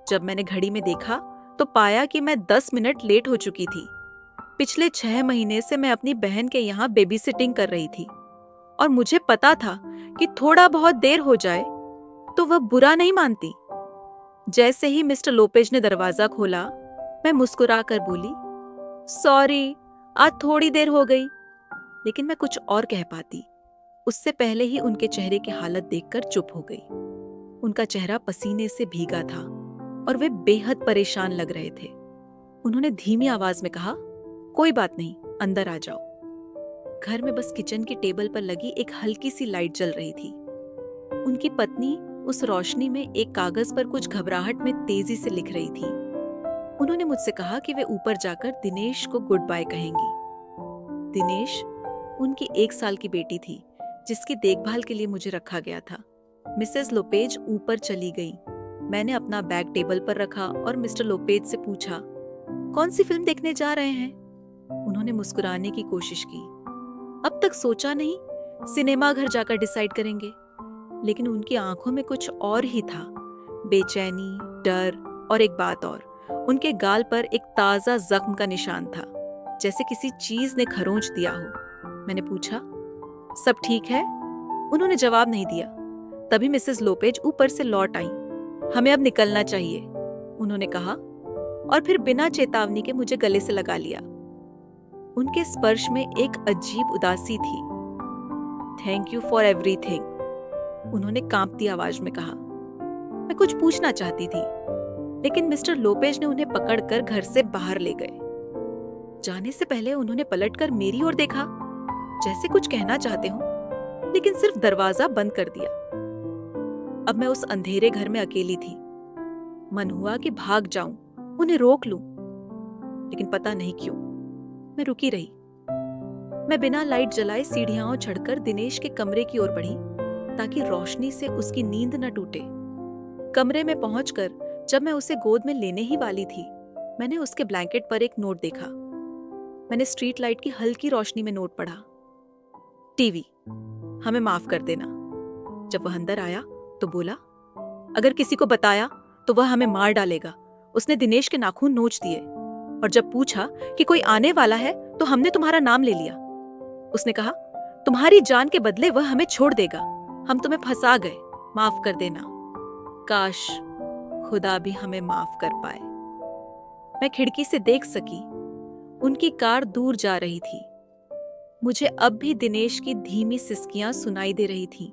जब मैंने घड़ी में देखा तो पाया कि मैं 10 मिनट लेट हो चुकी थी। पिछले 6 महीने से मैं अपनी बहन के यहाँ बेबी सिटिंग कर रही थी और मुझे पता था कि थोड़ा बहुत देर हो जाए तो वह बुरा नहीं मानती। जैसे ही मिस्टर लोपेज ने दरवाजा खोला, मैं मुस्कुरा कर बोली, सॉरी, आज थोड़ी देर हो गई। लेकिन मैं कुछ और कह पाती, उससे पहले ही उनके चेहरे की हालत देखकर चुप हो गई। उनका चेहरा पसीने से भीगा था और वे बेहद परेशान लग रहे थे। उन्होंने धीमी आवाज में कहा, कोई बात नहीं, अंदर आ जाओ। घर में बस किचन की टेबल पर लगी एक हल्की सी लाइट जल रही थी। उनकी पत्नी उस रोशनी में एक कागज पर कुछ घबराहट में तेजी से लिख रही थी। उन्होंने मुझसे कहा कि वे ऊपर जाकर दिनेश को गुड बाय कहेंगी। दिनेश उनकी 1 साल की बेटी थी जिसकी देखभाल के लिए मुझे रखा गया था। मिसेस लोपेज ऊपर चली गई। मैंने अपना बैग टेबल पर रखा और मिस्टर लोपेज से पूछा, कौन सी फिल्म देखने जा रहे हैं? उन्होंने मुस्कुराने की कोशिश की। अब तक सोचा नहीं, सिनेमा घर जाकर डिसाइड करेंगे। लेकिन उनकी आंखों में कुछ और ही था, बेचैनी, डर और एक बात और, उनके गाल पर एक ताजा जख्म का निशान था, जैसे किसी चीज ने खरोंच दिया हो। मैंने पूछा, सब ठीक है? उन्होंने जवाब नहीं दिया। तभी मिसेस लोपेज ऊपर से लौट आई। हमें अब निकलना चाहिए, उन्होंने कहा और फिर बिना चेतावनी के मुझे गले से लगा लिया। उनके स्पर्श में एक अजीब उदासी थी। थैंक यू फॉर एवरीथिंग, उन्होंने कांपती आवाज में कहा। मैं कुछ पूछना चाहती थी, लेकिन मिस्टर लोपेज ने उन्हें पकड़कर घर से बाहर ले गए। जाने से पहले उन्होंने पलटकर मेरी ओर देखा, जैसे कुछ कहना चाहते हो, लेकिन सिर्फ दरवाजा बंद कर दिया। अब मैं उस अंधेरे घर में अकेली थी। मन हुआ कि भाग जाऊं, उन्हें रोक लूं, लेकिन पता नहीं क्यों मैं रुकी रही। मैं बिना लाइट जलाए सीढ़ियां चढ़कर दिनेश के कमरे की ओर बढ़ी ताकि रोशनी से उसकी नींद न टूटे। कमरे में पहुंचकर जब मैं उसे गोद में लेने ही वाली थी, मैंने उसके ब्लैंकेट पर एक नोट देखा। मैंने स्ट्रीट लाइट की हल्की रोशनी में नोट पढ़ा, टीवी, हमें माफ कर देना। जब वह अंदर आया तो बोला, अगर किसी को बताया तो वह हमें मार डालेगा। उसने दिनेश के नाखून नोच दिए और जब पूछा कि कोई आने वाला है तो हमने तुम्हारा नाम ले लिया। उसने कहा, तुम्हारी जान के बदले वह हमें छोड़ देगा। हम तुम्हें फंसा गए, माफ कर देना। काश खुदा भी हमें माफ कर पाए। मैं खिड़की से देख सकी, उनकी कार दूर जा रही थी। मुझे अब भी दिनेश की धीमी सिसकियां सुनाई दे रही थीं।